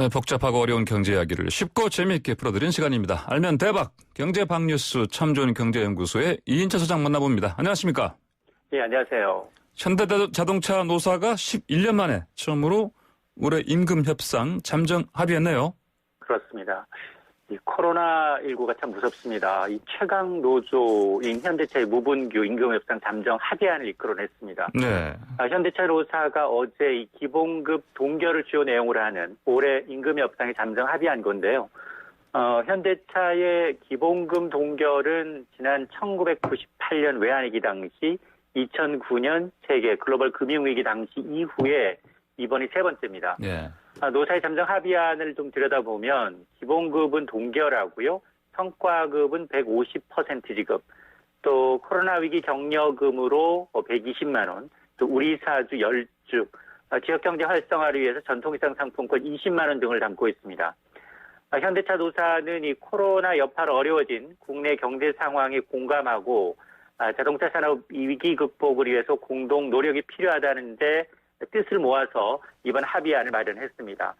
네, 복잡하고 어려운 경제 이야기를 쉽고 재미있게 풀어드리는 시간입니다. 알면 대박 경제박뉴스 참 좋은 경제연구소의 이인철 소장 만나봅니다. 안녕하십니까? 네, 안녕하세요. 현대자동차 노사가 11년 만에 처음으로 올해 임금 협상 잠정 합의했네요. 그렇습니다. 이 코로나19가 참 무섭습니다. 이 최강 노조인 현대차의 무분규 임금 협상 잠정 합의안을 이끌어냈습니다. 네. 현대차 노사가 어제 이 기본급 동결을 주요 내용으로 하는 올해 임금 협상의 잠정 합의한 건데요. 현대차의 기본금 동결은 지난 1998년 외환위기 당시 2009년 세계 글로벌 금융위기 당시 이후에 이번이 세 번째입니다. 네. 노사의 잠정 합의안을 좀 들여다보면 기본급은 동결하고요. 성과급은 150% 지급, 또 코로나 위기 격려금으로 120만 원, 또 우리사주 10주, 지역경제 활성화를 위해서 전통시장 상품권 20만 원 등을 담고 있습니다. 현대차 노사는 이 코로나 여파로 어려워진 국내 경제 상황에 공감하고 자동차 산업 위기 극복을 위해서 공동 노력이 필요하다는데 뜻을 모아서 이번 합의안을 마련했습니다.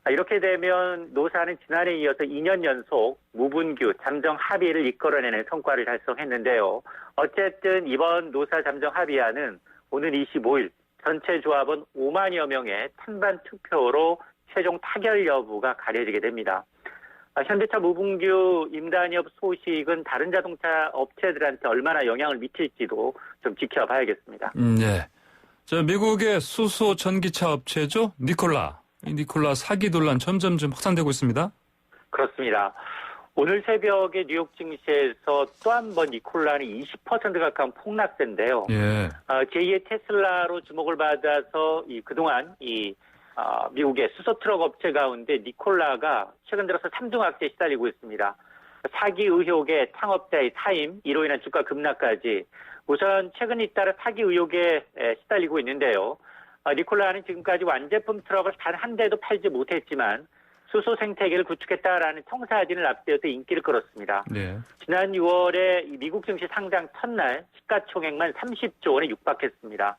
이렇게 되면 노사는 지난해에 이어서 2년 연속 무분규 잠정 합의를 이끌어내는 성과를 달성했는데요. 어쨌든 이번 노사 잠정 합의안은 오늘 25일 전체 조합원 5만여 명의 찬반 투표로 최종 타결 여부가 가려지게 됩니다. 현대차 무분규 임단협 소식은 다른 자동차 업체들한테 얼마나 영향을 미칠지도 좀 지켜봐야겠습니다. 네. 미국의 수소 전기차 업체죠. 니콜라. 이 니콜라 사기 논란 점점 확산되고 있습니다. 그렇습니다. 오늘 새벽에 뉴욕 증시에서 또 한 번 니콜라는 20% 가까운 폭락세인데요. 예. 제2의 테슬라로 주목을 받아서 그동안 미국의 수소 트럭 업체 가운데 니콜라가 최근 들어서 3중 악재에 시달리고 있습니다. 사기 의혹의 창업자의 사임, 이로 인한 주가 급락까지 우선 최근 잇따라 사기 의혹에 시달리고 있는데요. 니콜라는 지금까지 완제품 트럭을 단 한 대도 팔지 못했지만 수소 생태계를 구축했다라는 청사진을 앞세워서 인기를 끌었습니다. 네. 지난 6월에 미국 증시 상장 첫날 시가총액만 30조 원에 육박했습니다.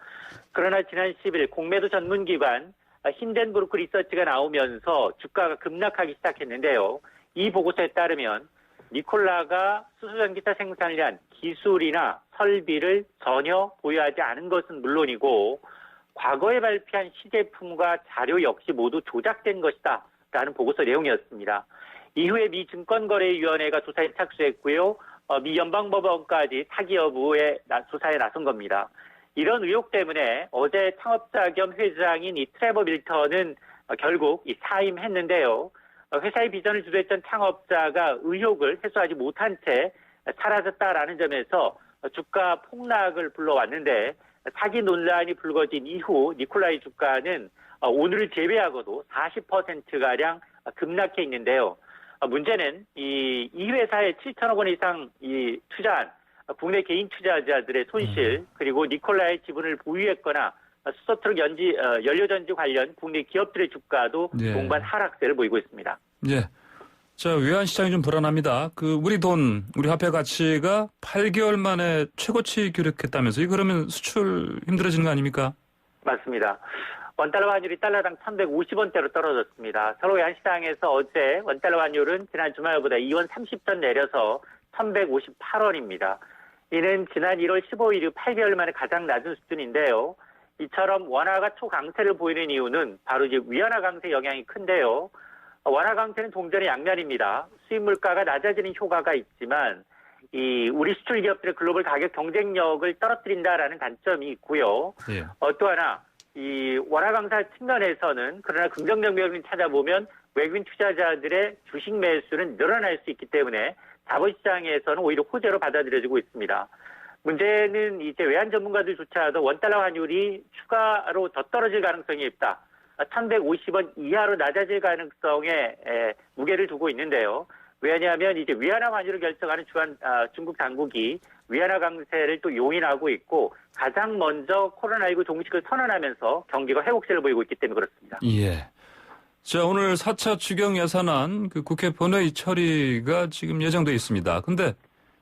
그러나 지난 10일 공매도 전문기관 힌덴부르크 리서치가 나오면서 주가가 급락하기 시작했는데요. 이 보고서에 따르면 니콜라가 수소전기차 생산을 위한 기술이나 설비를 전혀 보유하지 않은 것은 물론이고 과거에 발표한 시제품과 자료 역시 모두 조작된 것이다 라는 보고서 내용이었습니다. 이후에 미 증권거래위원회가 조사에 착수했고요. 미 연방법원까지 사기 여부의 조사에 나선 겁니다. 이런 의혹 때문에 어제 창업자 겸 회장인 이 트레버 밀턴은 결국 사임했는데요. 회사의 비전을 주도했던 창업자가 의혹을 해소하지 못한 채 사라졌다라는 점에서 주가 폭락을 불러왔는데 사기 논란이 불거진 이후 니콜라의 주가는 오늘을 제외하고도 40%가량 급락해 있는데요. 문제는 이 회사에 7천억 원 이상 투자한 국내 개인 투자자들의 손실, 그리고 니콜라의 지분을 보유했거나 수소트럭 연료전지 관련 국내 기업들의 주가도 동반 하락세를 보이고 있습니다. 예. 외환 시장이 좀 불안합니다. 우리 화폐 가치가 8개월 만에 최고치 기록했다면서요? 그러면 수출 힘들어지는 거 아닙니까? 맞습니다. 원달러 환율이 달러당 1,150원대로 떨어졌습니다. 서로 외환 시장에서 어제 원달러 환율은 지난 주말보다 2원 30전 내려서 1,158원입니다. 이는 지난 1월 15일 이후 8개월 만에 가장 낮은 수준인데요. 이처럼 원화가 초강세를 보이는 이유는 바로 위안화 강세 영향이 큰데요. 원화 강세는 동전의 양면입니다. 수입 물가가 낮아지는 효과가 있지만 우리 수출 기업들의 글로벌 가격 경쟁력을 떨어뜨린다라는 단점이 있고요. 예. 또 하나 원화 강세 측면에서는 그러나 긍정적 면을 찾아보면 외국인 투자자들의 주식 매수는 늘어날 수 있기 때문에 자본시장에서는 오히려 호재로 받아들여지고 있습니다. 문제는 이제 외환 전문가들조차도 원달러 환율이 추가로 더 떨어질 가능성이 있다. 1,150원 이하로 낮아질 가능성에 무게를 두고 있는데요. 왜냐하면 이제 위안화 환율을 결정하는 중국 당국이 위안화 강세를 또 용인하고 있고 가장 먼저 코로나19 종식을 선언하면서 경기가 회복세를 보이고 있기 때문에 그렇습니다. 예. 오늘 4차 추경 예산안 국회 본회의 처리가 지금 예정돼 있습니다. 근데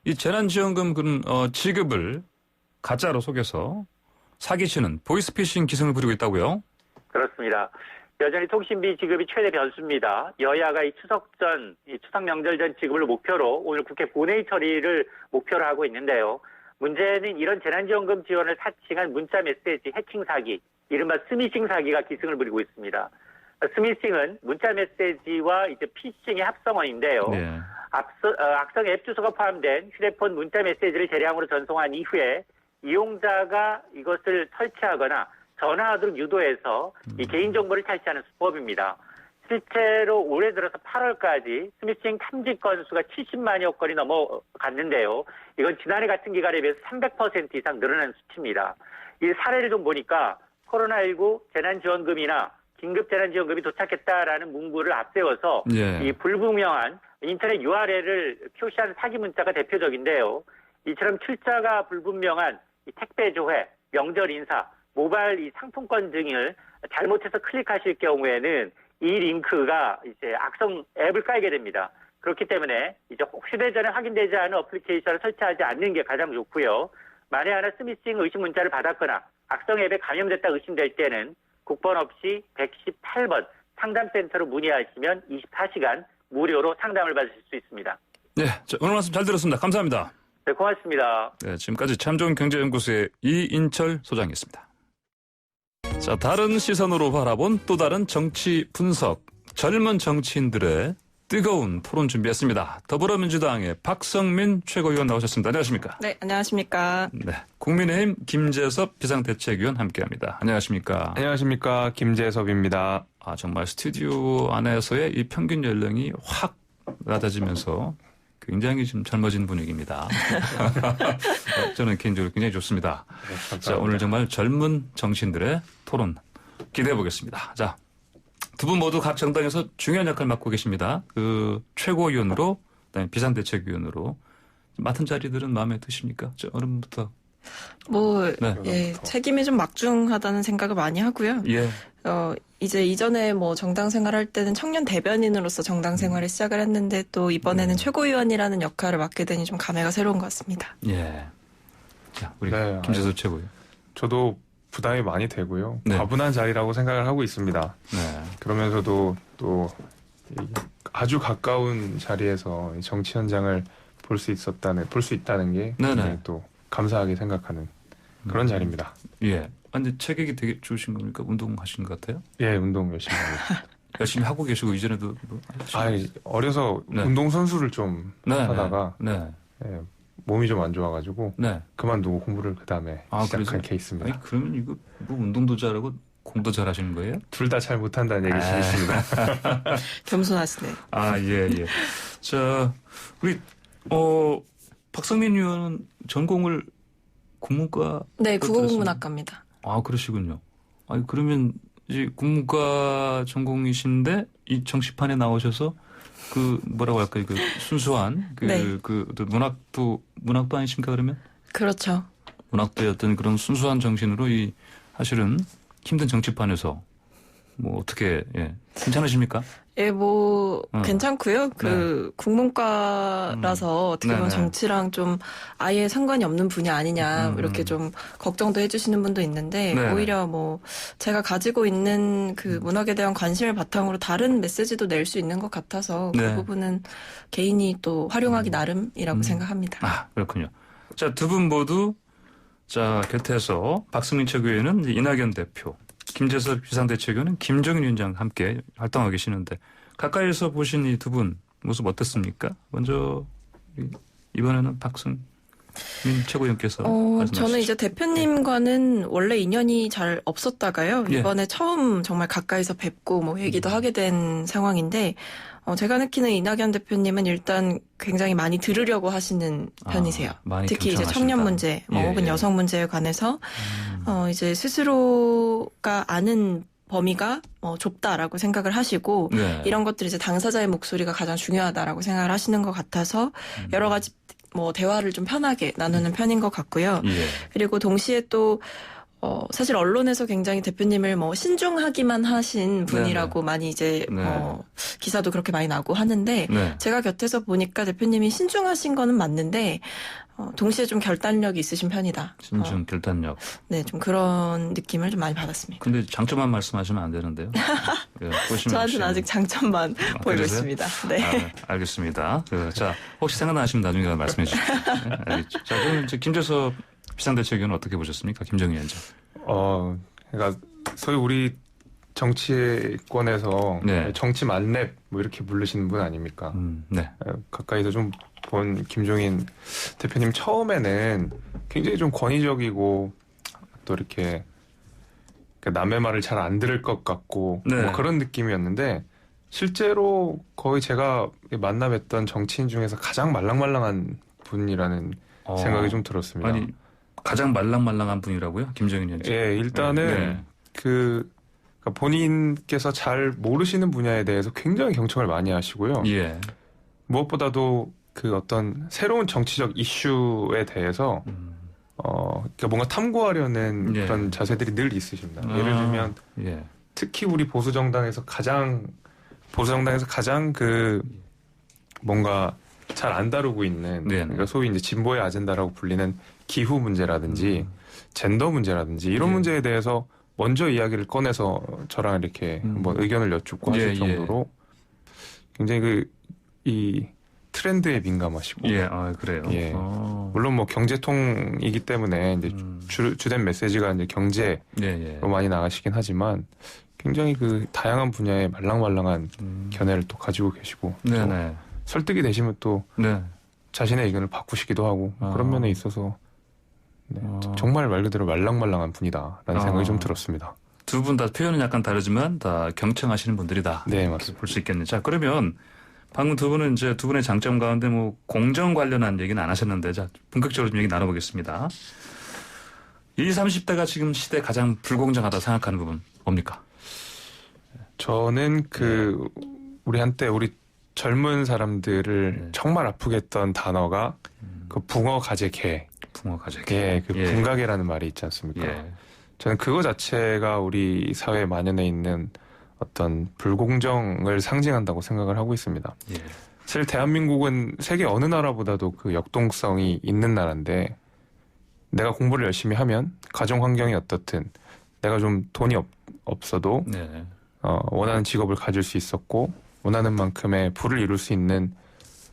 이 재난지원금 지급을 가짜로 속여서 사기치는 보이스피싱 기승을 부리고 있다고요? 그렇습니다. 여전히 통신비 지급이 최대 변수입니다. 여야가 이 추석 명절 전 지급을 목표로 오늘 국회 본회의 처리를 목표로 하고 있는데요. 문제는 이런 재난지원금 지원을 사칭한 문자 메시지 해킹 사기, 이른바 스미싱 사기가 기승을 부리고 있습니다. 스미싱은 문자 메시지와 이제 피싱의 합성어인데요. 네. 악성 앱 주소가 포함된 휴대폰 문자 메시지를 대량으로 전송한 이후에 이용자가 이것을 설치하거나 전화하도록 유도해서 이 개인정보를 탈취하는 수법입니다. 실제로 올해 들어서 8월까지 스미싱 탐지 건수가 70만여 건이 넘어갔는데요. 이건 지난해 같은 기간에 비해서 300% 이상 늘어난 수치입니다. 이 사례를 좀 보니까 코로나19 재난지원금이나 긴급재난지원금이 도착했다라는 문구를 앞세워서 예. 이 불분명한 인터넷 URL을 표시한 사기 문자가 대표적인데요. 이처럼 출처가 불분명한 이 택배 조회, 명절 인사, 모바일 이 상품권 등을 잘못해서 클릭하실 경우에는 이 링크가 이제 악성 앱을 깔게 됩니다. 그렇기 때문에 이제 휴대전에 확인되지 않은 어플리케이션을 설치하지 않는 게 가장 좋고요. 만에 하나 스미싱 의심 문자를 받았거나 악성 앱에 감염됐다 의심될 때는 국번 없이 118번 상담센터로 문의하시면 24시간 무료로 상담을 받으실 수 있습니다. 네, 자, 오늘 말씀 잘 들었습니다. 감사합니다. 네, 고맙습니다. 네, 지금까지 참 좋은 경제연구소의 이인철 소장이었습니다. 자, 다른 시선으로 바라본 또 다른 정치 분석, 젊은 정치인들의 뜨거운 토론 준비했습니다. 더불어민주당의 박성민 최고위원 나오셨습니다. 안녕하십니까? 네, 안녕하십니까? 네, 국민의힘 김재섭 비상대책위원 함께합니다. 안녕하십니까? 안녕하십니까. 김재섭입니다. 아, 정말 스튜디오 안에서의 이 평균 연령이 확 낮아지면서 굉장히 좀 젊어진 분위기입니다. 저는 개인적으로 굉장히 좋습니다. 네, 자, 오늘 정말 젊은 정치인들의 토론 기대해 보겠습니다. 자, 두 분 모두 각 정당에서 중요한 역할을 맡고 계십니다. 그 최고위원으로, 그다음에 비상대책위원으로 맡은 자리들은 마음에 드십니까? 어느 분부터? 네. 예, 책임이 좀 막중하다는 생각을 많이 하고요. 예. 이제 이전에 뭐 정당 생활할 때는 청년 대변인으로서 정당 생활을 시작을 했는데 또 이번에는 최고위원이라는 역할을 맡게 되니 좀 감회가 새로운 것 같습니다. 예. 자, 우리 네, 김재섭 최고위원. 저도 부담이 많이 되고요. 네. 과분한 자리라고 생각을 하고 있습니다. 네. 그러면서도 또 아주 가까운 자리에서 정치 현장을 볼 수 있다는 게 굉장히 또 감사하게 생각하는 그런 자리입니다. 예. 근데 체격이 되게 좋으신 겁니까? 운동하신 것 같아요? 예, 운동 열심히 하고. 열심히 하고 계시고 이전에도 어려서 네. 운동선수를 좀 하다가 예, 몸이 좀 안 좋아가지고 그만두고 공부를 그 다음에 시작한 케이스입니다. 아니, 그러면 이거 뭐 운동도 잘하고 공도 잘하시는 거예요? 둘 다 잘 못한다는 얘기 있습니다. 겸손하시네. 아, 예. 자, 우리 박성민 의원은 전공을 국문과? 네, 국어국문학과입니다. 아, 그러시군요. 아니, 그러면 이제 국문과 전공이신데 이 정치판에 나오셔서 그 뭐라고 할까요? 그 순수한 문학도 아니십니까 그러면? 그렇죠. 문학도의 어떤 그런 순수한 정신으로 이 사실은 힘든 정치판에서 뭐 어떻게 괜찮으십니까? 예, 뭐 괜찮고요. 국문과라서 어떻게 보면 정치랑 좀 아예 상관이 없는 분야 아니냐 이렇게 좀 걱정도 해주시는 분도 있는데 오히려 뭐 제가 가지고 있는 그 문학에 대한 관심을 바탕으로 다른 메시지도 낼 수 있는 것 같아서 그 부분은 개인이 또 활용하기 나름이라고 생각합니다. 아, 그렇군요. 자, 두 분 모두 자 곁에서 박승민 최고위원은 이낙연 대표, 김재섭 비상대책위원은 김종인 위원장 함께 활동하고 계시는데 가까이서 보신 이 두 분 모습 어땠습니까? 먼저 이번에는 박승민 최고위원께서 저는 이제 대표님과는 원래 인연이 잘 없었다가요. 이번에 처음 정말 가까이서 뵙고 뭐 얘기도 하게 된 상황인데 제가 느끼는 이낙연 대표님은 일단 굉장히 많이 들으려고 하시는 편이세요. 특히 이제 청년 문제 혹은 여성 문제에 관해서 이제 스스로가 아는 범위가 좁다라고 생각을 하시고 이런 것들이 이제 당사자의 목소리가 가장 중요하다라고 생각을 하시는 것 같아서 여러 가지 뭐 대화를 좀 편하게 나누는 편인 것 같고요. 그리고 동시에 또 사실 언론에서 굉장히 대표님을 뭐 신중하기만 하신 분이라고 많이 이제 기사도 그렇게 많이 나고 하는데 제가 곁에서 보니까 대표님이 신중하신 거는 맞는데 동시에 좀 결단력이 있으신 편이다. 신중 결단력. 네, 좀 그런 느낌을 좀 많이 받았습니다. 근데 장점만 말씀하시면 안 되는데요. 예, 저한테는 아직 장점만 보이고 그러세요? 있습니다. 네. 알겠습니다. 자, 혹시 생각나시면 나중에 말씀해 주시죠. 네, 알겠죠. 자, 그럼 이제 김재섭 비상대책위원은 어떻게 보셨습니까? 김정인 위원장. 그러니까 소위 우리 정치권에서 네. 정치 만렙 뭐 이렇게 부르시는 분 아닙니까? 네. 가까이서 좀 본 김종인 대표님 처음에는 굉장히 좀 권위적이고 또 이렇게 남의 말을 잘 안 들을 것 같고 네. 뭐 그런 느낌이었는데 실제로 거의 제가 만나 뵀던 정치인 중에서 가장 말랑말랑한 분이라는 생각이 좀 들었습니다. 아니, 가장 말랑말랑한 분이라고요? 김정인 위원장. 예, 일단은 네. 그러니까 본인께서 잘 모르시는 분야에 대해서 굉장히 경청을 많이 하시고요. 예. 무엇보다도 그 어떤 새로운 정치적 이슈에 대해서 그러니까 뭔가 탐구하려는 예. 그런 자세들이 늘 있으십니다. 예를 들면 예. 특히 우리 보수 정당에서 가장 그 뭔가 잘 안 다루고 있는 네. 그러니까 소위 이제 진보의 아젠다라고 불리는 기후 문제라든지 젠더 문제라든지 이런 예. 문제에 대해서 먼저 이야기를 꺼내서 저랑 이렇게 한번 의견을 여쭙고 하실 예, 정도로 굉장히 이 트렌드에 민감하시고 예, 그래요. 예. 물론 뭐 경제통이기 때문에 이제 주된 메시지가 이제 경제로 예. 많이 나가시긴 하지만 굉장히 그 다양한 분야의 말랑말랑한 견해를 또 가지고 계시고 또 네네. 설득이 되시면 또 네. 자신의 의견을 바꾸시기도 하고 그런 면에 있어서 네, 정말 말 그대로 말랑말랑한 분이다라는 생각이 좀 들었습니다. 두 분 다 표현은 약간 다르지만 다 경청하시는 분들이다. 네, 맞습니다. 볼 수 있겠네요. 자, 그러면 방금 두 분은 이제 두 분의 장점 가운데 뭐 공정 관련한 얘기는 안 하셨는데, 자, 본격적으로 좀 얘기 나눠보겠습니다. 20, 30대가 지금 시대 가장 불공정하다 생각하는 부분 뭡니까? 저는 우리 한때 우리 젊은 사람들을 정말 아프게 했던 단어가 그 붕어 가재 개. 붕어 가재 개. 그 붕가개라는 말이 있지 않습니까? 예. 저는 그거 자체가 우리 사회에 만연해 있는 어떤 불공정을 상징한다고 생각을 하고 있습니다. 예. 사실 대한민국은 세계 어느 나라보다도 그 역동성이 있는 나라인데 내가 공부를 열심히 하면 가정 환경이 어떻든 내가 좀 돈이 없어도 네. 원하는 직업을 가질 수 있었고 원하는 만큼의 부를 이룰 수 있는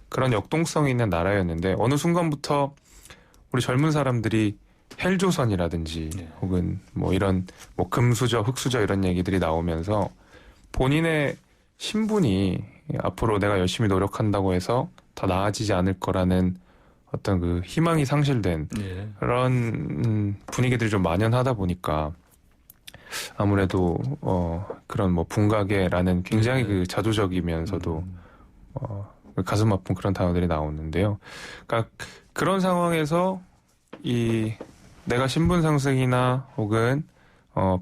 그런 역동성이 있는 나라였는데 어느 순간부터 우리 젊은 사람들이 헬조선이라든지 혹은 뭐 이런 뭐 금수저, 흑수저 이런 얘기들이 나오면서 본인의 신분이 앞으로 내가 열심히 노력한다고 해서 더 나아지지 않을 거라는 어떤 그 희망이 상실된 그런 분위기들이 좀 만연하다 보니까 아무래도 그런 뭐 붕가게라는 굉장히 그 자조적이면서도 가슴 아픈 그런 단어들이 나오는데요. 그러니까 그런 상황에서 내가 신분 상승이나 혹은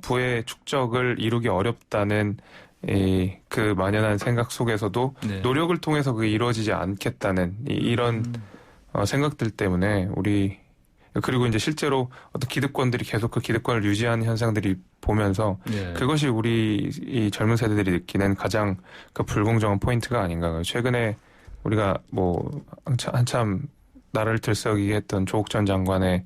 부의 축적을 이루기 어렵다는 그 만연한 생각 속에서도 노력을 통해서 그게 이루어지지 않겠다는 이런 생각들 때문에 그리고 이제 실제로 어떤 기득권들이 계속 그 기득권을 유지하는 현상들이 보면서 그것이 우리 이 젊은 세대들이 느끼는 가장 그 불공정한 포인트가 아닌가. 최근에 우리가 뭐 한참 나라를 들썩이게 했던 조국 전 장관의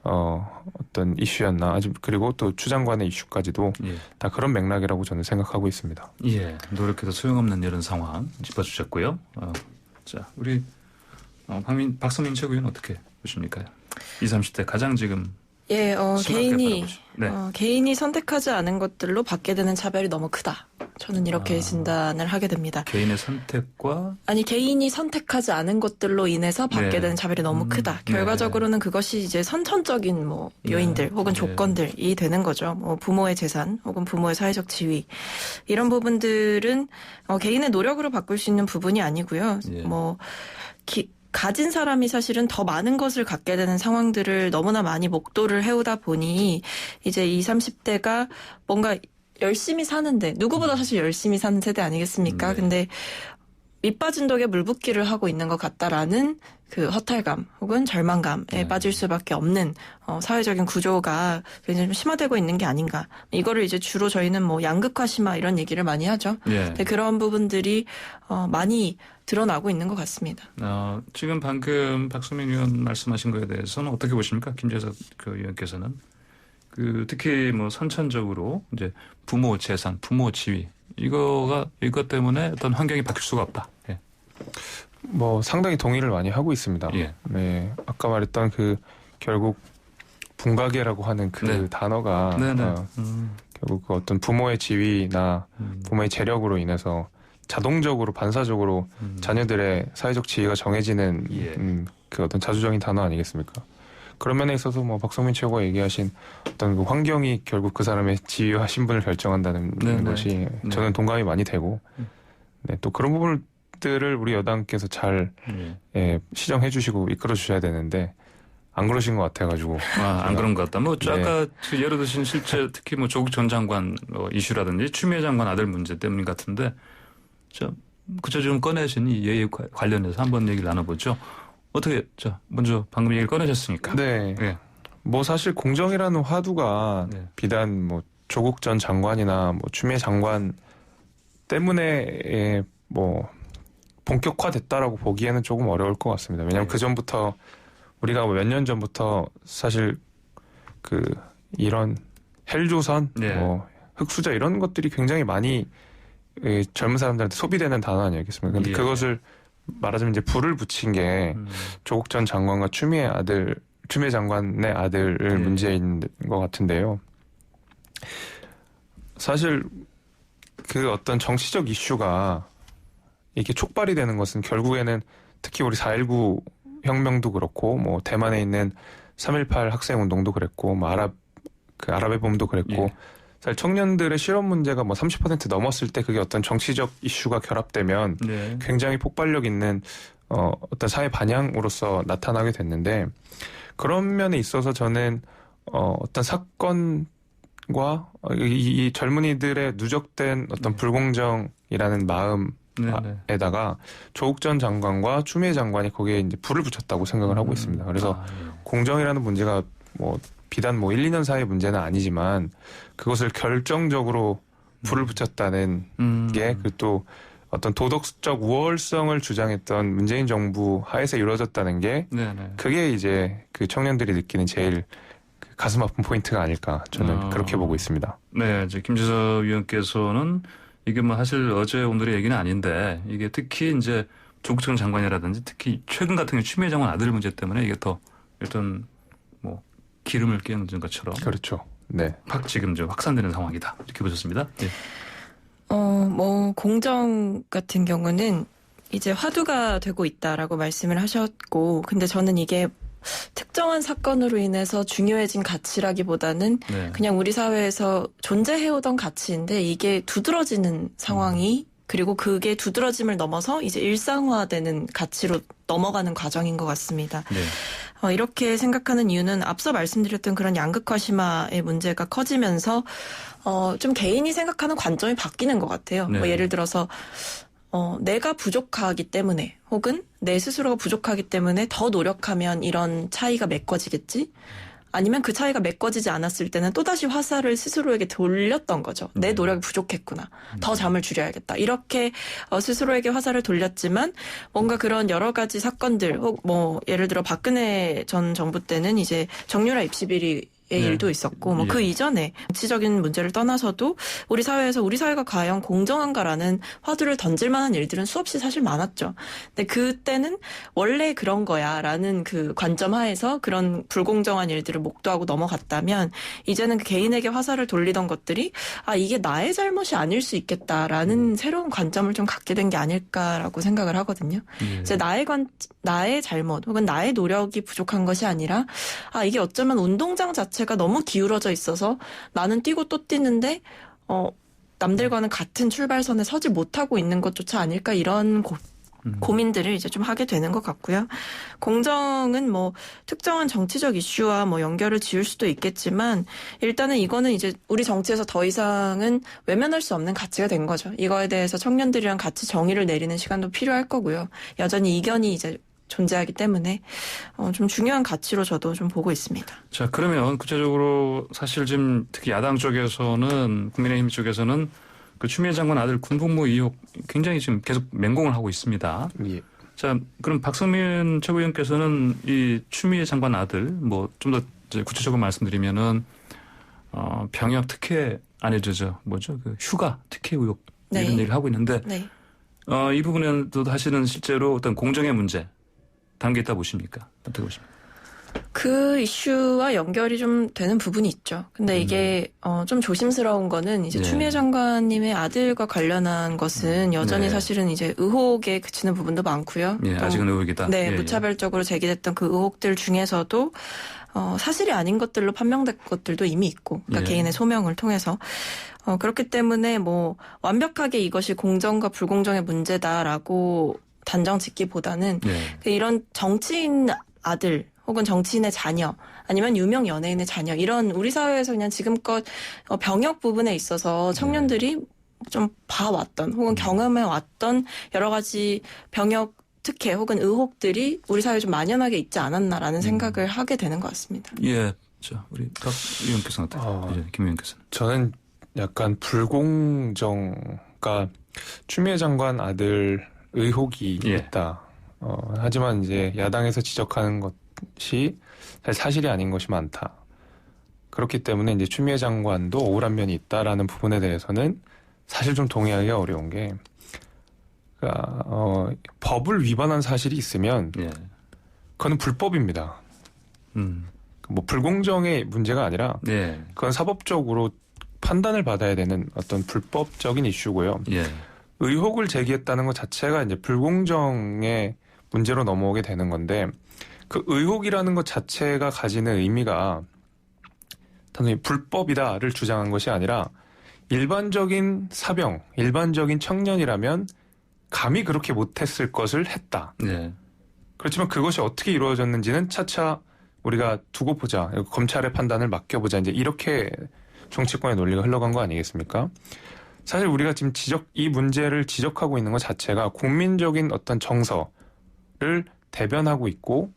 어떤 이슈였나 그리고 또 추 장관의 이슈까지도 다 그런 맥락이라고 저는 생각하고 있습니다. 예, 노력해도 소용없는 이런 상황 짚어주셨고요. 자, 우리 박성민 최고위원 어떻게 보십니까? 20, 30대 가장 지금 개인이 선택하지 않은 것들로 받게 되는 차별이 너무 크다. 저는 이렇게 진단을 하게 됩니다. 개인의 선택과 개인이 선택하지 않은 것들로 인해서 받게 되는 차별이 너무 크다. 결과적으로는 그것이 이제 선천적인 뭐 요인들 혹은 조건들이 되는 거죠. 뭐 부모의 재산 혹은 부모의 사회적 지위 이런 부분들은 개인의 노력으로 바꿀 수 있는 부분이 아니고요. 가진 사람이 사실은 더 많은 것을 갖게 되는 상황들을 너무나 많이 목도를 해오다 보니 이제 20, 30대가 뭔가 열심히 사는데 누구보다 사실 열심히 사는 세대 아니겠습니까? 근데 밑빠진 독에 물 붓기를 하고 있는 것 같다라는 그 허탈감 혹은 절망감에 네. 빠질 수밖에 없는 사회적인 구조가 굉장히 좀 심화되고 있는 게 아닌가. 이거를 이제 주로 저희는 뭐 양극화 심화 이런 얘기를 많이 하죠. 예. 근데 그런 부분들이 많이 드러나고 있는 것 같습니다. 지금 방금 박수민 의원 말씀하신 거에 대해서는 어떻게 보십니까? 김재석 그 의원께서는 특히 뭐 선천적으로 이제 부모 재산, 부모 지위 이것 때문에 어떤 환경이 바뀔 수가 없다. 예. 뭐 상당히 동의를 많이 하고 있습니다. 예. 네, 아까 말했던 결국 분가계라고 하는 네. 단어가 네네. 결국 그 어떤 부모의 지위나 부모의 재력으로 인해서 자동적으로 반사적으로 자녀들의 사회적 지위가 정해지는 예. 그 어떤 자주적인 단어 아니겠습니까? 그런 면에 있어서 뭐 박성민 최고가 얘기하신 어떤 그 환경이 결국 그 사람의 지위와 신분을 결정한다는 네네. 것이 저는 동감이 많이 되고, 네, 또 그런 부분들을 우리 여당께서 잘 시정해 주시고 이끌어 주셔야 되는데 안 그러신 것 같아가지고. 안 그런 것 같다. 뭐 네. 아까 예를 드신 실제 특히 뭐 조국 전 장관 이슈라든지 추미애 장관 아들 문제 때문 같은데 구체적으로 꺼내신 이 예에 관련해서 한번 얘기를 나눠보죠. 어떻게 먼저 방금 얘기를 꺼내셨으니까. 네. 예. 뭐 사실 공정이라는 화두가 네. 비단 뭐 조국 전 장관이나 뭐 추미애 장관 때문에 뭐 본격화됐다라고 보기에는 조금 어려울 것 같습니다. 왜냐하면 네. 그 전부터 우리가 몇 년 전부터 사실 이런 헬조선, 네. 뭐 흑수저 이런 것들이 굉장히 많이 젊은 사람들한테 소비되는 단어 아니겠습니까? 근데 예. 그것을 말하자면 이제 불을 붙인 게 조국 전 장관과 추미애 장관의 아들을 문제인 것 같은데요. 사실 그 어떤 정치적 이슈가 이렇게 촉발이 되는 것은 결국에는 특히 우리 4.19 혁명도 그렇고 뭐 대만에 있는 3.18 학생운동도 그랬고 뭐 아랍의 봄도 그랬고 예. 사실 청년들의 실업 문제가 뭐 30% 넘었을 때 그게 어떤 정치적 이슈가 결합되면 네. 굉장히 폭발력 있는 어떤 사회 반향으로서 나타나게 됐는데 그런 면에 있어서 저는 어떤 사건과 이 젊은이들의 누적된 어떤 불공정이라는 마음에다가 조국 전 장관과 추미애 장관이 거기에 이제 불을 붙였다고 생각을 하고 있습니다. 그래서 공정이라는 문제가 뭐 비단 뭐 1, 2년 사이의 문제는 아니지만 그것을 결정적으로 불을 붙였다는 게 또 어떤 도덕적 우월성을 주장했던 문재인 정부 하에서 이루어졌다는 게 그게 이제 그 청년들이 느끼는 제일 가슴 아픈 포인트가 아닐까 저는 그렇게 보고 있습니다. 네, 이제 김재석 위원께서는 이게 뭐 사실 어제 오늘의 얘기는 아닌데 이게 특히 이제 조국 전 장관이라든지 특히 최근 같은 경우 추미애 장관 아들 문제 때문에 이게 더 일단 뭐 기름을 끼얹은 것처럼 그렇죠. 네. 확 지금 확산되는 상황이다 이렇게 보셨습니다. 예. 뭐 공정 같은 경우는 이제 화두가 되고 있다라고 말씀을 하셨고, 근데 저는 이게 특정한 사건으로 인해서 중요해진 가치라기보다는 그냥 우리 사회에서 존재해오던 가치인데 이게 두드러지는 상황이 그리고 그게 두드러짐을 넘어서 이제 일상화되는 가치로 넘어가는 과정인 것 같습니다. 네. 이렇게 생각하는 이유는 앞서 말씀드렸던 그런 양극화 심화의 문제가 커지면서 좀 개인이 생각하는 관점이 바뀌는 것 같아요. 네. 뭐 예를 들어서 내가 부족하기 때문에 혹은 내 스스로가 부족하기 때문에 더 노력하면 이런 차이가 메꿔지겠지? 아니면 그 차이가 메꿔지지 않았을 때는 또다시 화살을 스스로에게 돌렸던 거죠. 내 노력이 부족했구나. 더 잠을 줄여야겠다. 이렇게 스스로에게 화살을 돌렸지만 뭔가 그런 여러 가지 사건들 혹 뭐 예를 들어 박근혜 전 정부 때는 이제 정유라 입시 비리 일도 있었고 뭐 그 이전에 정치적인 문제를 떠나서도 우리 사회에서 우리 사회가 과연 공정한가라는 화두를 던질 만한 일들은 수없이 사실 많았죠. 근데 그때는 원래 그런 거야라는 그 관점 하에서 그런 불공정한 일들을 목도하고 넘어갔다면 이제는 그 개인에게 화살을 돌리던 것들이 이게 나의 잘못이 아닐 수 있겠다라는 새로운 관점을 좀 갖게 된 게 아닐까라고 생각을 하거든요. 이제 나의 잘못 혹은 나의 노력이 부족한 것이 아니라 이게 어쩌면 운동장 자체가 너무 기울어져 있어서 나는 뛰고 또 뛰는데 남들과는 같은 출발선에 서지 못하고 있는 것조차 아닐까 이런 고민들을 이제 좀 하게 되는 것 같고요. 공정은 뭐 특정한 정치적 이슈와 뭐 연결을 지을 수도 있겠지만 일단은 이거는 이제 우리 정치에서 더 이상은 외면할 수 없는 가치가 된 거죠. 이거에 대해서 청년들이랑 같이 정의를 내리는 시간도 필요할 거고요. 여전히 이견이 이제 존재하기 때문에 좀 중요한 가치로 저도 좀 보고 있습니다. 자, 그러면 구체적으로 사실 지금 특히 야당 쪽에서는 국민의힘 쪽에서는 그 추미애 장관 아들 군복무 의혹 굉장히 지금 계속 맹공을 하고 있습니다. 예. 자, 그럼 박성민 최고위원께서는 이 추미애 장관 아들 뭐 좀 더 구체적으로 말씀드리면은 병역 특혜 아니죠, 뭐죠? 그 휴가 특혜 의혹 네. 이런 얘기를 하고 있는데 네. 이 부분에도 사실은 실제로 어떤 공정의 문제 담겨 있다 보십니까? 어떻게 보십니까? 그 이슈와 연결이 좀 되는 부분이 있죠. 근데 이게 좀 조심스러운 거는 이제 네. 추미애 장관님의 아들과 관련한 것은 여전히 네. 사실은 이제 의혹에 그치는 부분도 많고요. 예, 또 아직은 의혹이다. 네, 예, 예. 무차별적으로 제기됐던 그 의혹들 중에서도 사실이 아닌 것들로 판명된 것들도 이미 있고, 그러니까 예. 개인의 소명을 통해서 그렇기 때문에 뭐 완벽하게 이것이 공정과 불공정의 문제다라고 단정 짓기보다는 예. 이런 정치인 아들 혹은 정치인의 자녀 아니면 유명 연예인의 자녀 이런 우리 사회에서 그냥 지금껏 병역 부분에 있어서 청년들이 좀 봐왔던 혹은 경험해왔던 여러 가지 병역 특혜 혹은 의혹들이 우리 사회에 좀 만연하게 있지 않았나라는 생각을 하게 되는 것 같습니다. 예. 자, 우리 박 의원께서는 어때요? 예, 김 의원께서는. 저는 약간 불공정가 추미애 장관 아들 의혹이 예. 있다. 하지만 이제 야당에서 지적하는 것이 사실이 아닌 것이 많다. 그렇기 때문에 이제 추미애 장관도 억울한 면이 있다라는 부분에 대해서는 사실 좀 동의하기가 어려운 게, 그러니까 법을 위반한 사실이 있으면 예. 그건 불법입니다. 뭐 불공정의 문제가 아니라 예. 그건 사법적으로 판단을 받아야 되는 어떤 불법적인 이슈고요. 예. 의혹을 제기했다는 것 자체가 이제 불공정의 문제로 넘어오게 되는 건데, 그 의혹이라는 것 자체가 가지는 의미가 단순히 불법이다를 주장한 것이 아니라 일반적인 사병, 일반적인 청년이라면 감히 그렇게 못했을 것을 했다. 예. 그렇지만 그것이 어떻게 이루어졌는지는 차차 우리가 두고 보자. 검찰의 판단을 맡겨보자. 이제 이렇게 정치권의 논리가 흘러간 거 아니겠습니까? 사실 우리가 지금 이 문제를 지적하고 있는 것 자체가 국민적인 어떤 정서를 대변하고 있고,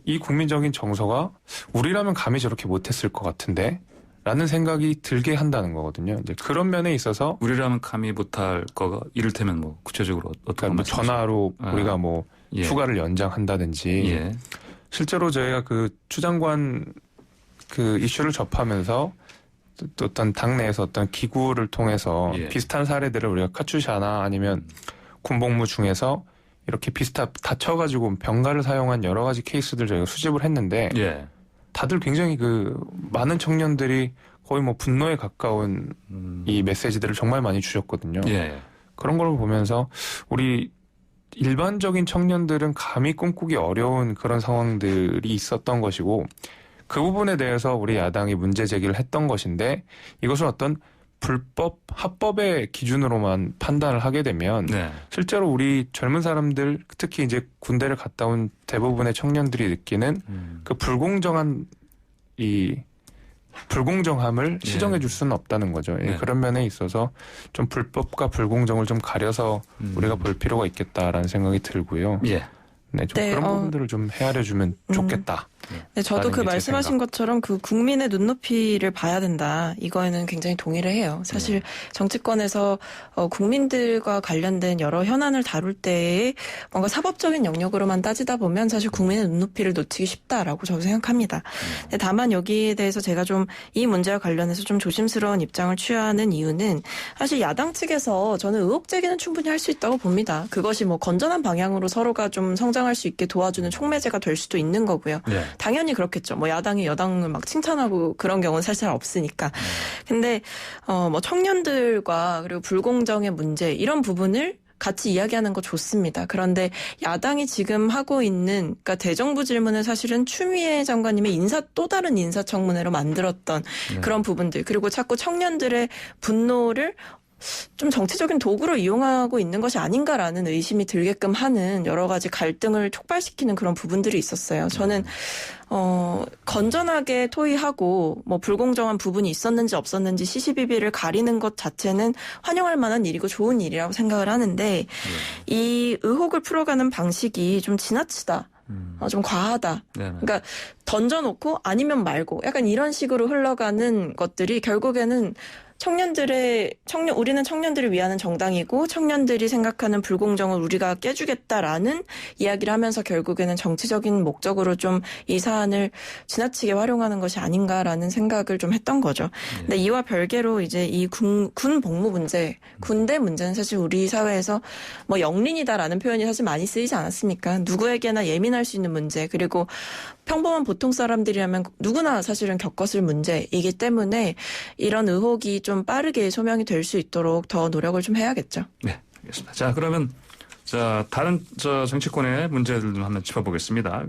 이 국민적인 정서가 우리라면 감히 저렇게 못했을 것 같은데 라는 생각이 들게 한다는 거거든요. 이제 그런 면에 있어서 우리라면 감히 못할 거가 이를테면 뭐 구체적으로 어떤 그러니까 뭐 전화로 우리가 뭐 예. 휴가를 연장한다든지 예. 실제로 저희가 그 추 장관 그 이슈를 접하면서 또 어떤 당내에서 어떤 기구를 통해서 예. 비슷한 사례들을 우리가 카츄샤나 아니면 군복무 중에서 이렇게 다쳐가지고 병가를 사용한 여러 가지 케이스들 저희가 수집을 했는데 예. 다들 굉장히 그 많은 청년들이 거의 뭐 분노에 가까운 이 메시지들을 정말 많이 주셨거든요. 예. 그런 걸 보면서 우리 일반적인 청년들은 감히 꿈꾸기 어려운 그런 상황들이 있었던 것이고, 그 부분에 대해서 우리 야당이 문제 제기를 했던 것인데, 이것을 어떤 불법, 합법의 기준으로만 판단을 하게 되면 네. 실제로 우리 젊은 사람들, 특히 이제 군대를 갔다 온 대부분의 청년들이 느끼는 그 불공정함을 예. 시정해 줄 수는 없다는 거죠. 예, 네. 그런 면에 있어서 좀 불법과 불공정을 좀 가려서 우리가 볼 필요가 있겠다라는 생각이 들고요. 예. 네, 좀 네, 그런 부분들을 좀 헤아려주면 좋겠다. 네, 저도 그 라는 게 제 말씀하신 생각. 것처럼 그 국민의 눈높이를 봐야 된다. 이거에는 굉장히 동의를 해요. 사실 정치권에서 국민들과 관련된 여러 현안을 다룰 때에 뭔가 사법적인 영역으로만 따지다 보면 사실 국민의 눈높이를 놓치기 쉽다라고 저도 생각합니다. 근데 다만 여기에 대해서 제가 좀 이 문제와 관련해서 좀 조심스러운 입장을 취하는 이유는 사실 야당 측에서 저는 의혹 제기는 충분히 할 수 있다고 봅니다. 그것이 뭐 건전한 방향으로 서로가 좀 성장할 수 있게 도와주는 촉매제가 될 수도 있는 거고요. 예. 당연히 그렇겠죠. 뭐 야당이 여당을 막 칭찬하고 그런 경우는 사실 없으니까. 근데 뭐 청년들과 그리고 불공정의 문제 이런 부분을 같이 이야기하는 거 좋습니다. 그런데 야당이 지금 하고 있는 그러니까 대정부 질문을 사실은 추미애 장관님의 또 다른 인사청문회로 만들었던 그런 부분들, 그리고 자꾸 청년들의 분노를 좀 정치적인 도구로 이용하고 있는 것이 아닌가라는 의심이 들게끔 하는 여러 가지 갈등을 촉발시키는 그런 부분들이 있었어요. 저는 건전하게 토의하고 뭐 불공정한 부분이 있었는지 없었는지 시시비비를 가리는 것 자체는 환영할 만한 일이고 좋은 일이라고 생각을 하는데 이 의혹을 풀어가는 방식이 좀 지나치다. 좀 과하다. 네네. 그러니까 던져놓고 아니면 말고 약간 이런 식으로 흘러가는 것들이 결국에는 우리는 청년들을 위하는 정당이고 청년들이 생각하는 불공정을 우리가 깨주겠다라는 이야기를 하면서 결국에는 정치적인 목적으로 좀 이 사안을 지나치게 활용하는 것이 아닌가라는 생각을 좀 했던 거죠. 근데 이와 별개로 이제 이 군 복무 문제, 군대 문제는 사실 우리 사회에서 뭐 영린이다라는 표현이 사실 많이 쓰이지 않았습니까? 누구에게나 예민할 수 있는 문제, 그리고 평범한 보통 사람들이라면 누구나 사실은 겪었을 문제이기 때문에 이런 의혹이 좀 빠르게 소명이 될 수 있도록 더 노력을 좀 해야겠죠. 네, 알겠습니다. 자, 그러면 다른 정치권의 문제들 좀 한번 짚어보겠습니다.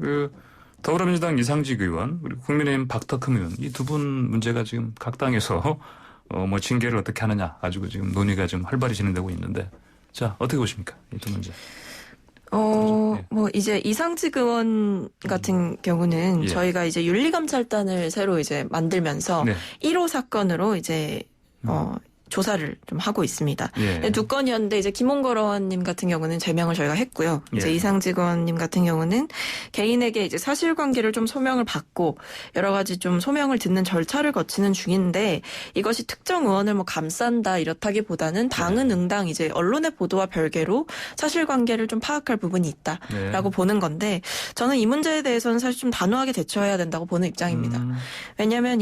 더불어민주당 이상직 의원 그리고 국민의힘 박덕흠 의원 이 두 분 문제가 지금 각 당에서 뭐 징계를 어떻게 하느냐 가지고 지금 논의가 좀 활발히 진행되고 있는데 자, 어떻게 보십니까? 이 두 문제. 뭐 이제 이상직 의원 같은 경우는 예. 저희가 이제 윤리감찰단을 새로 이제 만들면서 네. 1호 사건으로 이제 조사를 좀 하고 있습니다. 예. 두 건이었는데 이제 김홍걸 의원님 같은 경우는 제명을 저희가 했고요. 이제 예. 이상직 의원님 같은 경우는 개인에게 이제 사실관계를 좀 소명을 받고 여러 가지 좀 소명을 듣는 절차를 거치는 중인데 이것이 특정 의원을 뭐 감싼다 이렇다기보다는 당은 응당 이제 언론의 보도와 별개로 사실관계를 좀 파악할 부분이 있다라고 보는 건데 저는 이 문제에 대해서는 사실 좀 단호하게 대처해야 된다고 보는 입장입니다. 왜냐하면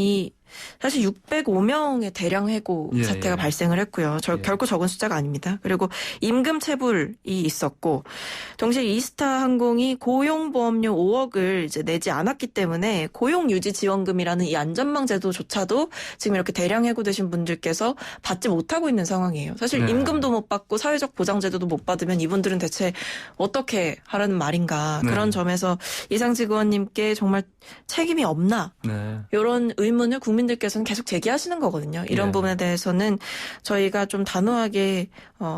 사실 605명의 대량 해고 예, 사태가 예. 발생을 했고요. 결코 적은 숫자가 아닙니다. 그리고 임금 체불이 있었고 동시에 이스타 항공이 고용보험료 5억을 이제 내지 않았기 때문에 고용유지지원금이라는 이 안전망 제도조차도 지금 이렇게 대량 해고되신 분들께서 받지 못하고 있는 상황이에요. 사실 네. 임금도 못 받고 사회적 보장제도도 못 받으면 이분들은 대체 어떻게 하라는 말인가. 네. 그런 점에서 이상직 의원님께 정말 책임이 없나. 네. 이런 의문을 국민들께서는 계속 제기하시는 거거든요. 이런 예. 부분에 대해서는 저희가 좀 단호하게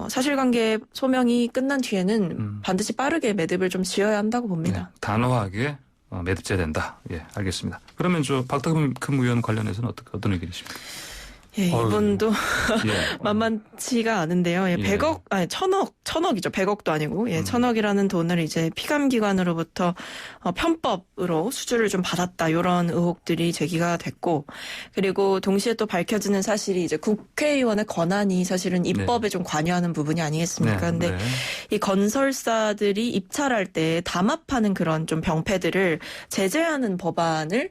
사실관계 소명이 끝난 뒤에는 반드시 빠르게 매듭을 좀 지어야 한다고 봅니다. 네. 단호하게 매듭져야 된다. 예, 알겠습니다. 그러면 박덕흠 의원 관련해서는 어떤 의견이십니까? 예, 이분도 예. 만만치가 않은데요. 예, 예. 100억, 아니, 천억이죠. 100억도 아니고. 예, 1000억이라는 돈을 이제 피감기관으로부터 편법으로 수주를 좀 받았다. 이런 의혹들이 제기가 됐고. 그리고 동시에 또 밝혀지는 사실이 이제 국회의원의 권한이 사실은 입법에 좀 관여하는 부분이 아니겠습니까? 근데 이 건설사들이 입찰할 때 담합하는 그런 좀 병폐들을 제재하는 법안을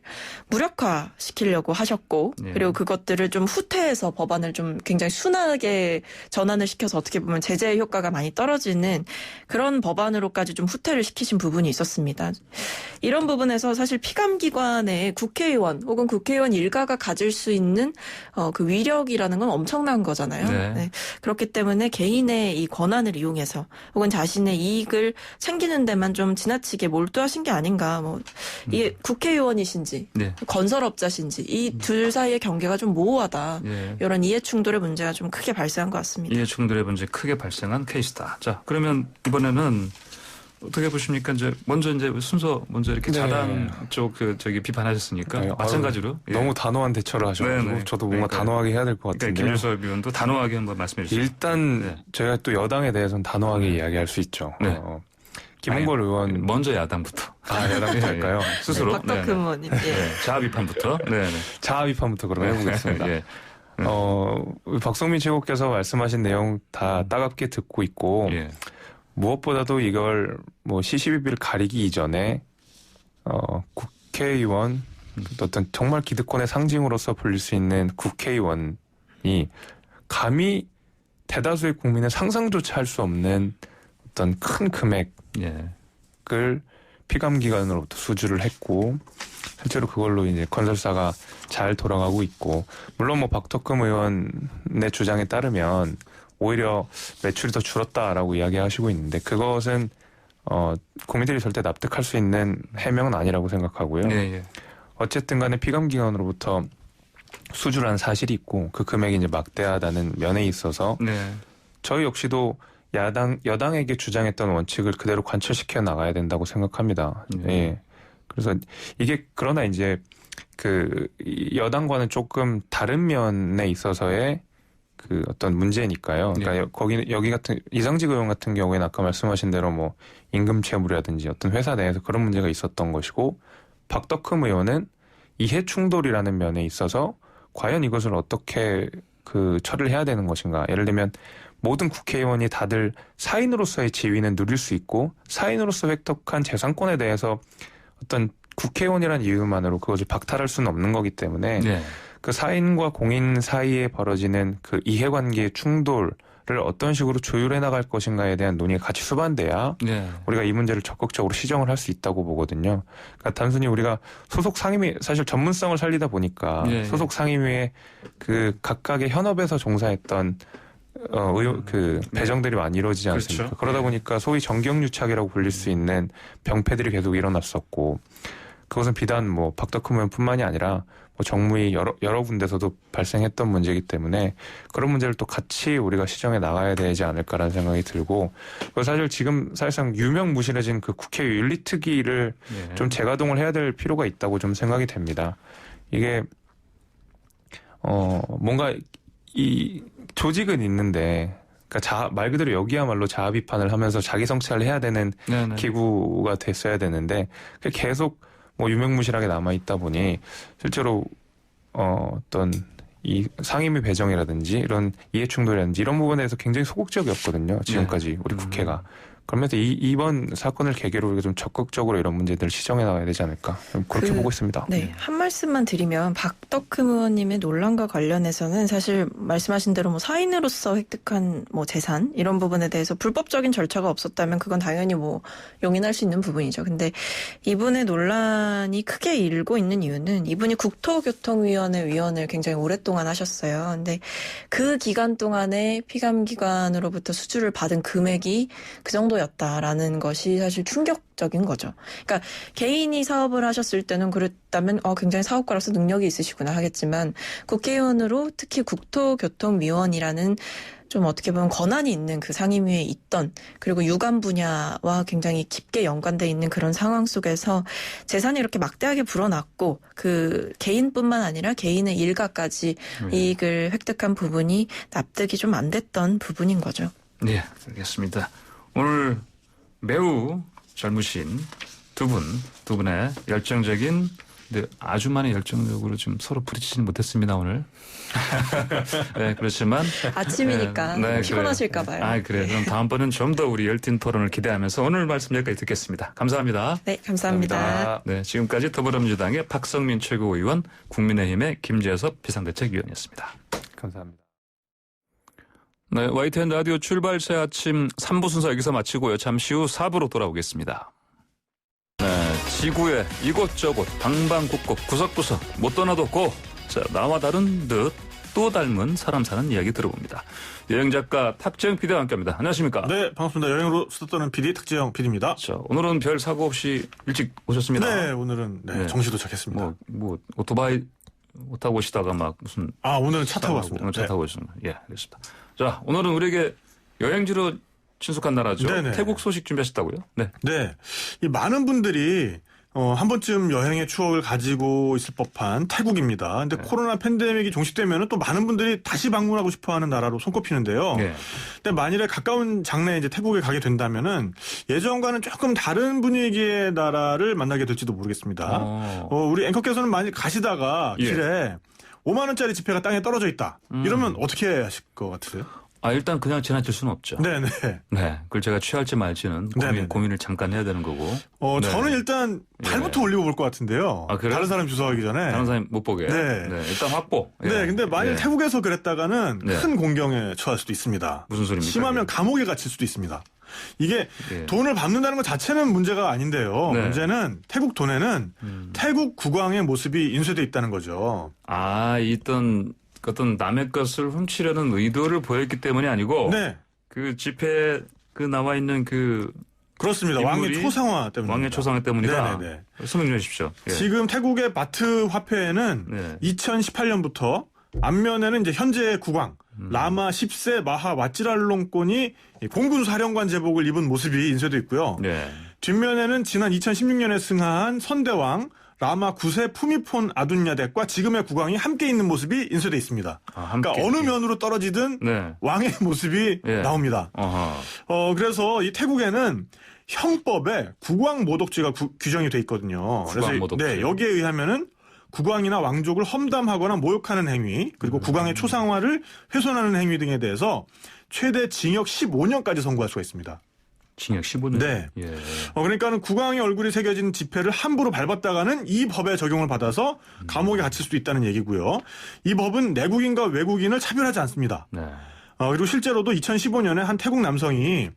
무력화시키려고 하셨고. 그리고 그것들을 좀 후퇴해서 법안을 좀 굉장히 순하게 전환을 시켜서 어떻게 보면 제재 효과가 많이 떨어지는 그런 법안으로까지 좀 후퇴를 시키신 부분이 있었습니다. 이런 부분에서 사실 피감기관의 국회의원 혹은 국회의원 일가가 가질 수 있는 그 위력이라는 건 엄청난 거잖아요. 네. 네. 그렇기 때문에 개인의 이 권한을 이용해서 혹은 자신의 이익을 챙기는 데만 좀 지나치게 몰두하신 게 아닌가. 뭐 이게 국회의원이신지 네. 건설업자신지 이 둘 사이의 경계가 좀 모호하다. 예. 이런 이해 충돌의 문제가 좀 크게 발생한 것 같습니다. 이해 충돌의 문제 크게 발생한 케이스다. 자, 그러면 이번에는 어떻게 보십니까? 먼저 순서 이렇게 네. 자당 쪽 비판하셨으니까 네, 마찬가지로 너무 단호한 대처를 하셔가지고 네네. 저도 뭔가 그러니까, 단호하게 해야 될 것 같은데 김준섭 의원도 단호하게 한번 말씀해 주세요. 일단 네. 저희가 또 여당에 대해서는 단호하게 이야기할 수 있죠. 네. 김홍걸 의원 먼저 야당부터. 야당부터 할까요? 스스로. 박덕흠 의원님. 예. 네. 자아 비판부터. 네. 자아 비판부터 그럼 해보겠습니다. 예. 박성민 최고께서 말씀하신 내용 다 따갑게 듣고 있고 예. 무엇보다도 이걸 뭐 시시비비를 가리기 이전에 국회의원 어떤 정말 기득권의 상징으로서 불릴 수 있는 국회의원이 감히 대다수의 국민의 상상조차 할 수 없는 어떤 큰 금액을 예. 피감기관으로부터 수주를 했고 실제로 그걸로 이제 건설사가 잘 돌아가고 있고 물론 뭐 박덕흠 의원의 주장에 따르면 오히려 매출이 더 줄었다라고 이야기하시고 있는데 그것은 국민들이 절대 납득할 수 있는 해명은 아니라고 생각하고요. 예. 어쨌든 간에 피감기관으로부터 수주라는 사실이 있고 그 금액이 이제 막대하다는 면에 있어서 네. 저희 역시도 여당에게 주장했던 원칙을 그대로 관철시켜 나가야 된다고 생각합니다. 예. 그래서 이게 그러나 이제 그 여당과는 조금 다른 면에 있어서의 그 어떤 문제니까요. 그러니까 여기 같은 이상직 의원 같은 경우에는 아까 말씀하신 대로 뭐 임금 체불이라든지 어떤 회사 내에서 그런 문제가 있었던 것이고 박덕흠 의원은 이해 충돌이라는 면에 있어서 과연 이것을 어떻게 그 처리를 해야 되는 것인가. 예를 들면 모든 국회의원이 다들 사인으로서의 지위는 누릴 수 있고 사인으로서 획득한 재산권에 대해서 어떤 국회의원이라는 이유만으로 그것을 박탈할 수는 없는 거기 때문에 네. 그 사인과 공인 사이에 벌어지는 그 이해관계의 충돌을 어떤 식으로 조율해 나갈 것인가에 대한 논의가 같이 수반돼야 네. 우리가 이 문제를 적극적으로 시정을 할 수 있다고 보거든요. 그러니까 단순히 우리가 소속 상임위 사실 전문성을 살리다 보니까 네. 소속 상임위에 그 각각의 현업에서 종사했던 그 배정들이 많이 이루어지지 않습니까? 그렇죠. 그러다 보니까 소위 정경유착이라고 불릴 수 있는 병폐들이 계속 일어났었고 그것은 비단 뭐 박덕흠 의원뿐만이 아니라 뭐 정무위 여러 군데서도 발생했던 문제이기 때문에 그런 문제를 또 같이 우리가 시정해 나가야 되지 않을까라는 생각이 들고 사실 지금 사실상 유명무실해진 그 국회 윤리특위를 네. 좀 재가동을 해야 될 필요가 있다고 좀 생각이 됩니다. 이게 뭔가 이 조직은 있는데 그러니까 말 그대로 여기야말로 자아 비판을 하면서 자기 성찰을 해야 되는 네네. 기구가 됐어야 되는데 계속 뭐 유명무실하게 남아 있다 보니 실제로 어떤 이 상임위 배정이라든지 이런 이해 충돌이라든지 이런 부분에 대해서 굉장히 소극적이었거든요. 지금까지 우리 국회가. 그러면서 이번 사건을 계기로 우리가 좀 적극적으로 이런 문제들을 시정해 나가야 되지 않을까 그렇게 보고 있습니다. 네, 한 말씀만 드리면 박덕흠 의원님의 논란과 관련해서는 사실 말씀하신 대로 뭐 사인으로서 획득한 뭐 재산 이런 부분에 대해서 불법적인 절차가 없었다면 그건 당연히 뭐 용인할 수 있는 부분이죠. 근데 이분의 논란이 크게 일고 있는 이유는 이분이 국토교통위원회 위원을 굉장히 오랫동안 하셨어요. 근데 그 기간 동안에 피감기관으로부터 수주를 받은 금액이 그 정도였다라는 것이 사실 충격적인 거죠. 그러니까 개인이 사업을 하셨을 때는 그랬다면 굉장히 사업가로서 능력이 있으시구나 하겠지만 국회의원으로 특히 국토교통위원이라는 좀 어떻게 보면 권한이 있는 그 상임위에 있던 그리고 유관 분야와 굉장히 깊게 연관돼 있는 그런 상황 속에서 재산이 이렇게 막대하게 불어났고 그 개인뿐만 아니라 개인의 일가까지 이익을 획득한 부분이 납득이 좀 안 됐던 부분인 거죠. 네, 알겠습니다. 오늘 매우 젊으신 두 분의 열정적인, 근데 아주 많이 열정적으로 좀 서로 부딪히지는 못했습니다, 오늘. 네, 그렇지만. 아침이니까 네, 피곤하실까 봐요. 그래. 그럼 다음번은 좀 더 우리 열띤 토론을 기대하면서 오늘 말씀 여기까지 듣겠습니다. 감사합니다. 네, 감사합니다. 네, 지금까지 더불어민주당의 박성민 최고위원, 국민의힘의 김재섭 비상대책위원이었습니다. 감사합니다. 네, YTN 라디오 출발 새 아침 3부 순서 여기서 마치고요. 잠시 후 4부로 돌아오겠습니다. 네, 지구의 이곳저곳 방방곡곡 구석구석 못 떠나도 고. 자, 나와 다른 듯 또 닮은 사람 사는 이야기 들어봅니다. 여행작가 탁재영 PD와 함께합니다. 안녕하십니까? 네, 반갑습니다. 여행으로 수다 떠는 PD 탁재영 PD입니다. 자, 오늘은 별 사고 없이 일찍 오셨습니다. 네, 오늘은 정시 도착했습니다. 뭐 오토바이 타고 오시다가 막 무슨 오늘은 차 타고 왔습니다. 오늘 차 타고 오셨습니다. 예, 알겠습니다. 자, 오늘은 우리에게 여행지로 친숙한 나라죠. 네네. 태국 소식 준비하셨다고요? 네. 네, 이 많은 분들이 한 번쯤 여행의 추억을 가지고 있을 법한 태국입니다. 근데 코로나 팬데믹이 종식되면은 또 많은 분들이 다시 방문하고 싶어하는 나라로 손꼽히는데요. 네. 근데 만일에 가까운 장래에 이제 태국에 가게 된다면은 예전과는 조금 다른 분위기의 나라를 만나게 될지도 모르겠습니다. 우리 앵커께서는 만일 가시다가 예. 길에 5만 원짜리 지폐가 땅에 떨어져 있다. 이러면 어떻게 하실 것 같으세요? 일단 그냥 지나칠 수는 없죠. 네네. 네. 그걸 제가 취할지 말지는 고민을 잠깐 해야 되는 거고. 네. 저는 일단 발부터 올리고 볼 것 같은데요. 그래요? 다른 사람 주소하기 전에. 다른 사람 못 보게. 네. 일단 확보. 네, 근데 만일 태국에서 그랬다가는 네. 큰 공경에 처할 수도 있습니다. 무슨 소리입니까? 심하면 이게? 감옥에 gat일 수도 있습니다. 이게 네. 돈을 밟는다는 것 자체는 문제가 아닌데요. 네. 문제는 태국 돈에는 태국 국왕의 모습이 인쇄돼 있다는 거죠. 어떤 남의 것을 훔치려는 의도를 보였기 때문이 아니고 네. 그 지폐 나와 있는 그 그렇습니다. 왕의 인물이 초상화 때문에. 왕의 초상화 때문이다. 네네네. 설명 좀 해주십시오. 예. 지금 태국의 바트 화폐에는 네. 2018년부터 앞면에는 이제 현재 국왕 라마 10세 마하 와찌랄롱권이 공군 사령관 제복을 입은 모습이 인쇄돼 있고요. 네. 뒷면에는 지난 2016년에 승하한 선대왕 라마 9세 푸미폰 아둔야덱과 지금의 국왕이 함께 있는 모습이 인쇄돼 있습니다. 함께. 그러니까 어느 면으로 떨어지든 네. 왕의 모습이 예. 나옵니다. 어허. 그래서 이 태국에는 형법에 국왕 모독죄가 규정이 돼 있거든요. 국왕 모독죄. 네, 여기에 의하면은 국왕이나 왕족을 험담하거나 모욕하는 행위, 그리고 국왕의 초상화를 훼손하는 행위 등에 대해서 최대 징역 15년까지 선고할 수가 있습니다. 징역 15년. 네. 예. 그러니까는 국왕의 얼굴이 새겨진 지폐를 함부로 밟았다가는 이 법에 적용을 받아서 감옥에 갇힐 수도 있다는 얘기고요. 이 법은 내국인과 외국인을 차별하지 않습니다. 네. 그리고 실제로도 2015년에 한 태국 남성이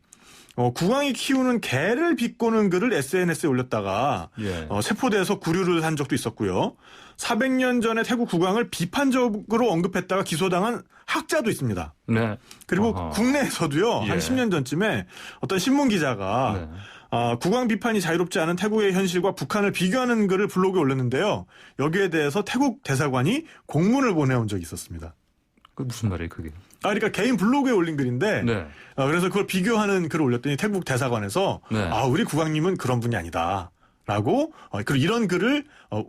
국왕이 키우는 개를 비꼬는 글을 SNS에 올렸다가 예. 체포돼서 구류를 한 적도 있었고요. 400년 전에 태국 국왕을 비판적으로 언급했다가 기소당한 학자도 있습니다. 네. 그리고 어허. 국내에서도요. 예. 한 10년 전쯤에 어떤 신문 기자가 네. 국왕 비판이 자유롭지 않은 태국의 현실과 북한을 비교하는 글을 블로그에 올렸는데요. 여기에 대해서 태국 대사관이 공문을 보내온 적이 있었습니다. 그 무슨 말이에요, 그게? 그러니까 개인 블로그에 올린 글인데 네. 그래서 그걸 비교하는 글을 올렸더니 태국 대사관에서 네. 우리 국왕님은 그런 분이 아니다. 라고 그리고 이런 글을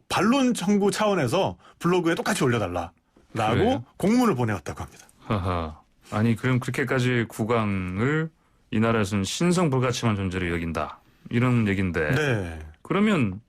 반론 청구 차원에서 블로그에 똑같이 올려달라라고 그래요? 공문을 보내왔다고 합니다. 하하. 아니, 그럼 그렇게까지 국왕을 이 나라에서는 신성불가침한 존재로 여긴다. 이런 얘기인데. 네. 그러면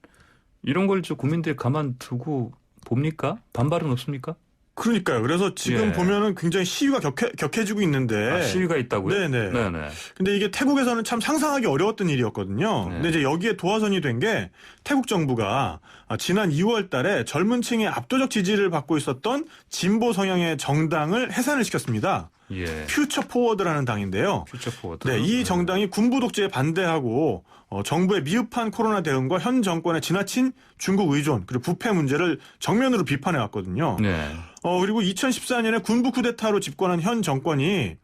이런 걸 저 국민들이 가만두고 봅니까? 반발은 없습니까? 그러니까요. 그래서 지금 예. 보면은 굉장히 시위가 격해지고 있는데. 시위가 있다고요? 네네. 네네. 근데 이게 태국에서는 참 상상하기 어려웠던 일이었거든요. 네. 근데 이제 여기에 도화선이 된 게 태국 정부가 지난 2월 달에 젊은 층의 압도적 지지를 받고 있었던 진보 성향의 정당을 해산을 시켰습니다. 예. 퓨처 포워드라는 당인데요. 퓨처 포워드. 네, 이 정당이 군부 독재에 반대하고 정부의 미흡한 코로나 대응과 현 정권의 지나친 중국 의존 그리고 부패 문제를 정면으로 비판해 왔거든요. 네. 그리고 2014년에 군부 쿠데타로 집권한 현 정권이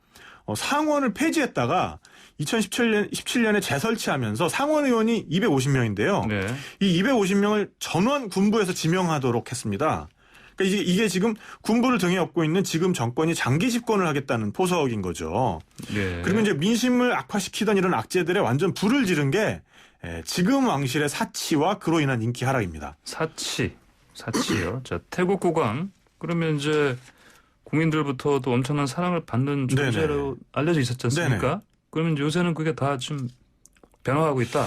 상원을 폐지했다가 2017년에 재설치하면서 상원 의원이 250명인데요. 네. 이 250명을 전원 군부에서 지명하도록 했습니다. 그러니까 이게 지금 군부를 등에 업고 있는 지금 정권이 장기 집권을 하겠다는 포석인 거죠. 네. 그리고 이제 민심을 악화시키던 이런 악재들에 완전 불을 지른 게 지금 왕실의 사치와 그로 인한 인기 하락입니다. 사치요. 자, 태국 국왕. 그러면 이제 국민들부터도 엄청난 사랑을 받는 존재로 네네. 알려져 있었지 않습니까? 네네. 그러면 요새는 그게 다 좀 변화하고 있다.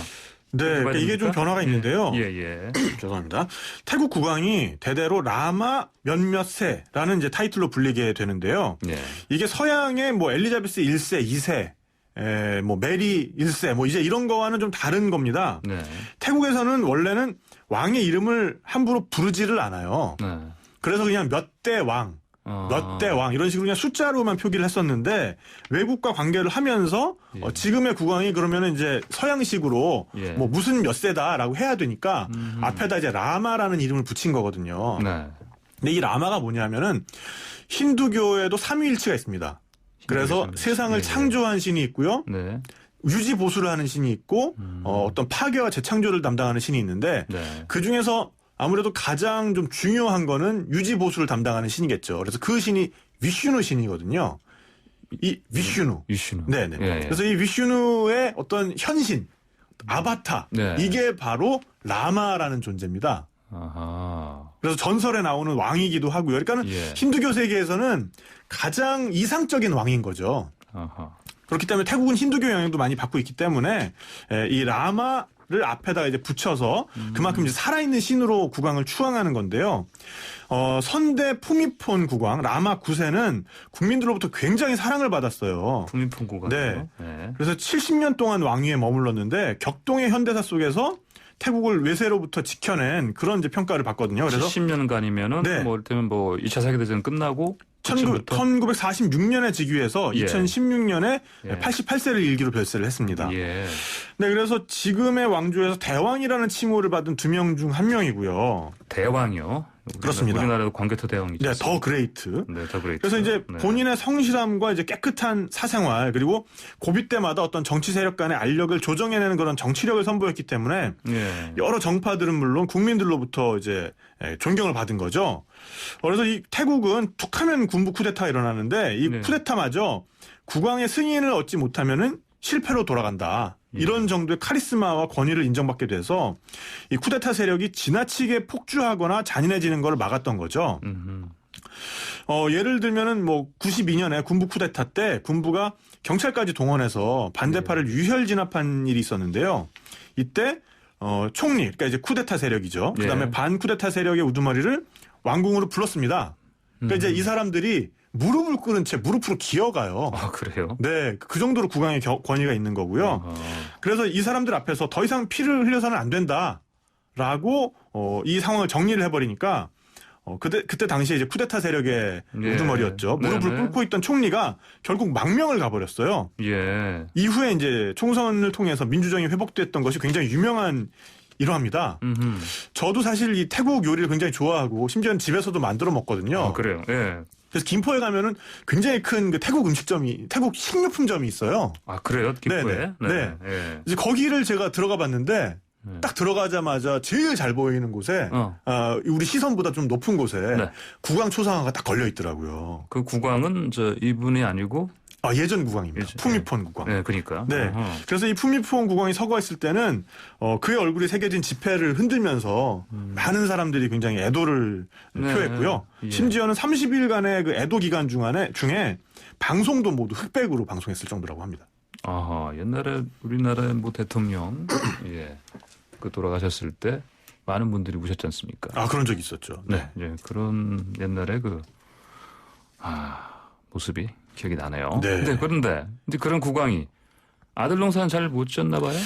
네, 그러니까 이게 좀 변화가 있는데요. 예. 죄송합니다. 태국 국왕이 대대로 라마 몇몇 세라는 이제 타이틀로 불리게 되는데요. 예. 이게 서양의 뭐 엘리자베스 1세, 2세, 뭐 메리 1세, 뭐 이제 이런 거와는 좀 다른 겁니다. 네. 태국에서는 원래는 왕의 이름을 함부로 부르지를 않아요. 네. 그래서 그냥 몇 대 왕, 몇 대 왕 이런 식으로 그냥 숫자로만 표기를 했었는데 외국과 관계를 하면서 예. 지금의 국왕이 그러면은 이제 서양식으로 예. 뭐 무슨 몇 세다라고 해야 되니까 앞에다 이제 라마라는 이름을 붙인 거거든요. 네. 근데 이 라마가 뭐냐면은 힌두교에도 삼위일체가 있습니다. 그래서 힌두교 세상을 예. 창조한 신이 있고요. 네. 유지 보수를 하는 신이 있고 어떤 파괴와 재창조를 담당하는 신이 있는데 네. 그 중에서 아무래도 가장 좀 중요한 거는 유지 보수를 담당하는 신이겠죠. 그래서 그 신이 위슈누 신이거든요. 이 위슈누. 위슈누. 네네. 예. 그래서 이 위슈누의 어떤 현신, 아바타 네. 이게 바로 라마라는 존재입니다. 아하. 그래서 전설에 나오는 왕이기도 하고요. 그러니까는 예. 힌두교 세계에서는 가장 이상적인 왕인 거죠. 아하. 그렇기 때문에 태국은 힌두교 영향도 많이 받고 있기 때문에 이 라마를 앞에다가 이제 붙여서 그만큼 이제 살아있는 신으로 국왕을 추앙하는 건데요. 선대 푸미폰 국왕 라마 9세는 국민들로부터 굉장히 사랑을 받았어요. 국민풍고가. 네. 네. 그래서 70년 동안 왕위에 머물렀는데 격동의 현대사 속에서 태국을 외세로부터 지켜낸 그런 이제 평가를 받거든요. 그래서 70년간이면은 네. 뭐 이를테면 뭐 2차 세계대전 끝나고 1946년에 즉위해서 예. 2016년에 예. 88세를 일기로 별세를 했습니다. 예. 네, 그래서 지금의 왕조에서 대왕이라는 칭호를 받은 2명 중 1명이고요. 대왕이요. 그렇습니다. 우리나라도 광개토 대왕이죠. 네, 더 그레이트. 네, 더 그레이트. 그래서 이제 네. 본인의 성실함과 이제 깨끗한 사생활 그리고 고비 때마다 어떤 정치 세력 간의 알력을 조정해내는 그런 정치력을 선보였기 때문에 예. 여러 정파들은 물론 국민들로부터 이제 존경을 받은 거죠. 그래서 이 태국은 툭하면 군부 쿠데타가 일어나는데 이 네. 쿠데타마저 국왕의 승인을 얻지 못하면은 실패로 돌아간다. 이런 정도의 카리스마와 권위를 인정받게 돼서 이 쿠데타 세력이 지나치게 폭주하거나 잔인해지는 걸 막았던 거죠. 예를 들면은 뭐 92년에 군부 쿠데타 때 군부가 경찰까지 동원해서 반대파를 유혈 진압한 일이 있었는데요. 이때 총리, 그러니까 이제 쿠데타 세력이죠. 그다음에 예. 반 쿠데타 세력의 우두머리를 왕궁으로 불렀습니다. 그러니까 이제 이 사람들이 무릎을 꿇은 채 무릎으로 기어가요. 아, 그래요? 네, 그 정도로 국왕의 권위가 있는 거고요. 그래서 이 사람들 앞에서 더 이상 피를 흘려서는 안 된다라고 이 상황을 정리를 해버리니까 그때 당시에 이제 쿠데타 세력의 예. 우두머리였죠. 무릎을 네네. 꿇고 있던 총리가 결국 망명을 가버렸어요. 예. 이후에 이제 총선을 통해서 민주정이 회복됐던 것이 굉장히 유명한 일화입니다. 저도 사실 이 태국 요리를 굉장히 좋아하고 심지어는 집에서도 만들어 먹거든요. 아, 그래요? 예. 그래서 김포에 가면은 굉장히 큰 그 태국 태국 식료품점이 있어요. 아, 그래요? 김포에? 네. 예. 이제 거기를 제가 들어가 봤는데 딱 들어가자마자 제일 잘 보이는 곳에 우리 시선보다 좀 높은 곳에 네. 국왕 초상화가 딱 걸려 있더라고요. 그 국왕은 이분이 아니고 예전 국왕입니다. 예전, 푸미폰 국왕. 네, 그러니까. 네. 그래서 이 푸미폰 국왕이 서거했을 때는 그의 얼굴이 새겨진 지폐를 흔들면서 많은 사람들이 굉장히 애도를 네. 표했고요. 예. 심지어는 30일간의 그 애도 기간 중에 방송도 모두 흑백으로 방송했을 정도라고 합니다. 아하, 옛날에 우리나라의 뭐 대통령 예. 그 돌아가셨을 때 많은 분들이 우셨지 않습니까? 그런 적이 있었죠. 네. 예. 그런 옛날에 모습이 기억이 나네요. 네. 그런데 이제 그런 국왕이 아들 농사는 잘 못 지었나 봐요?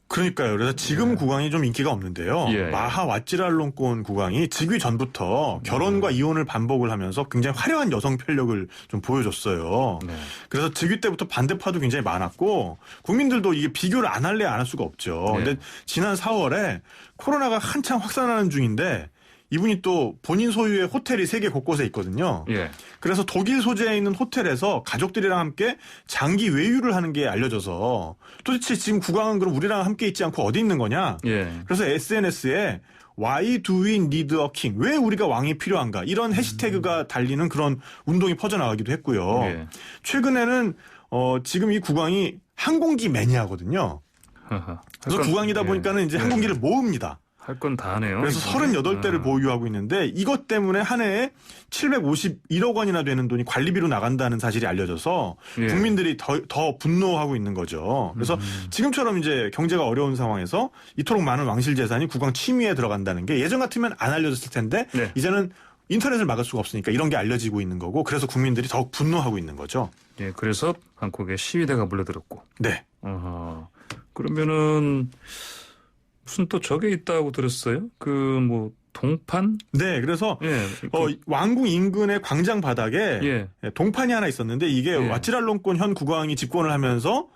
그러니까요. 그래서 지금 국왕이 좀 인기가 없는데요. 예. 마하 와찌랄롱콘 국왕이 즉위 전부터 결혼과 이혼을 반복을 하면서 굉장히 화려한 여성 편력을 좀 보여줬어요. 네. 그래서 즉위 때부터 반대파도 굉장히 많았고 국민들도 이게 비교를 안 할래 안 할 수가 없죠. 예. 근데 지난 4월에 코로나가 한창 확산하는 중인데 이분이 또 본인 소유의 호텔이 세계 곳곳에 있거든요. 예. 그래서 독일 소재에 있는 호텔에서 가족들이랑 함께 장기 외유를 하는 게 알려져서 도대체 지금 국왕은 그럼 우리랑 함께 있지 않고 어디 있는 거냐? 예. 그래서 SNS에 Why do we need a king? 왜 우리가 왕이 필요한가? 이런 해시태그가 달리는 그런 운동이 퍼져나가기도 했고요. 예. 최근에는 지금 이 국왕이 항공기 매니아거든요. 그래서 국왕이다 보니까는 이제 항공기를 모읍니다. 할 건 다 하네요. 그래서 38대를 보유하고 있는데 이것 때문에 한 해에 751억 원이나 되는 돈이 관리비로 나간다는 사실이 알려져서 예. 국민들이 더 분노하고 있는 거죠. 그래서 지금처럼 이제 경제가 어려운 상황에서 이토록 많은 왕실 재산이 국왕 침위에 들어간다는 게 예전 같으면 안 알려졌을 텐데 네. 이제는 인터넷을 막을 수가 없으니까 이런 게 알려지고 있는 거고 그래서 국민들이 더욱 분노하고 있는 거죠. 예, 그래서 방콕에 시위대가 몰려들었고. 네. 그러면은 무슨 또 저게 있다고 들었어요? 동판? 네. 그래서 예. 왕궁 인근의 광장 바닥에 예. 동판이 하나 있었는데 이게 예. 와치랄롱콘 현 국왕이 집권을 하면서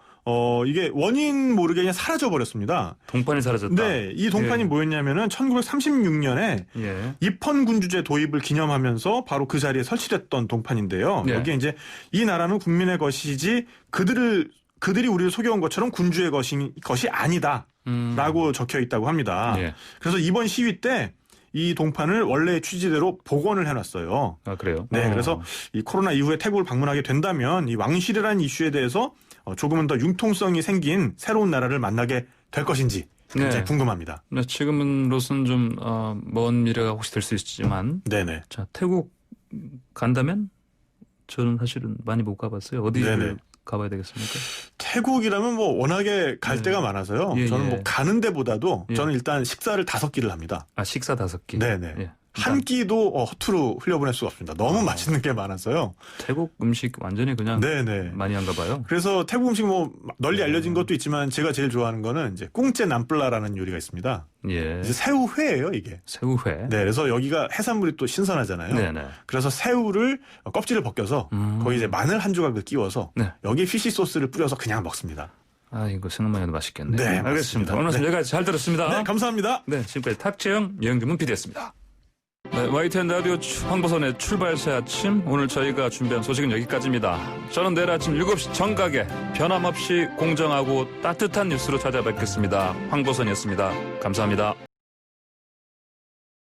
이게 원인 모르게 그냥 사라져 버렸습니다. 동판이 사라졌다. 네, 이 동판이 예. 뭐였냐면은 1936년에 예. 입헌 군주제 도입을 기념하면서 바로 그 자리에 설치됐던 동판인데요. 예. 여기에 이제 이 나라는 국민의 것이지 그들이 우리를 속여온 것처럼 군주의 것이 아니다라고 적혀 있다고 합니다. 예. 그래서 이번 시위 때 이 동판을 원래 취지대로 복원을 해놨어요. 아, 그래요? 네, 그래서 이 코로나 이후에 태국을 방문하게 된다면 이 왕실이라는 이슈에 대해서 조금은 더 융통성이 생긴 새로운 나라를 만나게 될 것인지 굉장히 네. 궁금합니다. 네, 지금으로서는 좀 먼 미래가 혹시 될 수 있지만 네네. 자, 태국 간다면 저는 사실은 많이 못 가봤어요. 어디를 네네. 가봐야 되겠습니까? 태국이라면 뭐 워낙에 갈 데가 많아서요. 예, 저는 예. 뭐 가는 데보다도 예. 저는 일단 식사를 5끼를 합니다. 식사 5끼. 네네. 예. 한 끼도 허투루 흘려보낼 수가 없습니다. 너무 맛있는 게 많아서요. 태국 음식 완전히 그냥 네네. 많이 한가 봐요. 그래서 태국 음식 뭐 널리 알려진 것도 있지만 제가 제일 좋아하는 거는 이제 꿍째 남플라라는 요리가 있습니다. 예. 이제 새우회예요, 이게. 새우회. 네, 그래서 여기가 해산물이 또 신선하잖아요. 네네. 그래서 새우를 껍질을 벗겨서 거기 이제 마늘 한 조각을 끼워서 네. 여기에 피시 소스를 뿌려서 그냥 먹습니다. 이거 생각만 해도 맛있겠네요. 네, 알겠습니다. 맞습니다. 오늘 말씀 네. 여기까지 잘 들었습니다. 네, 감사합니다. 네, 지금까지 탁재영 여행전문 PD였습니다. 네, YTN 라디오 황보선의 출발새 아침, 오늘 저희가 준비한 소식은 여기까지입니다. 저는 내일 아침 7시 정각에 변함없이 공정하고 따뜻한 뉴스로 찾아뵙겠습니다. 황보선이었습니다. 감사합니다.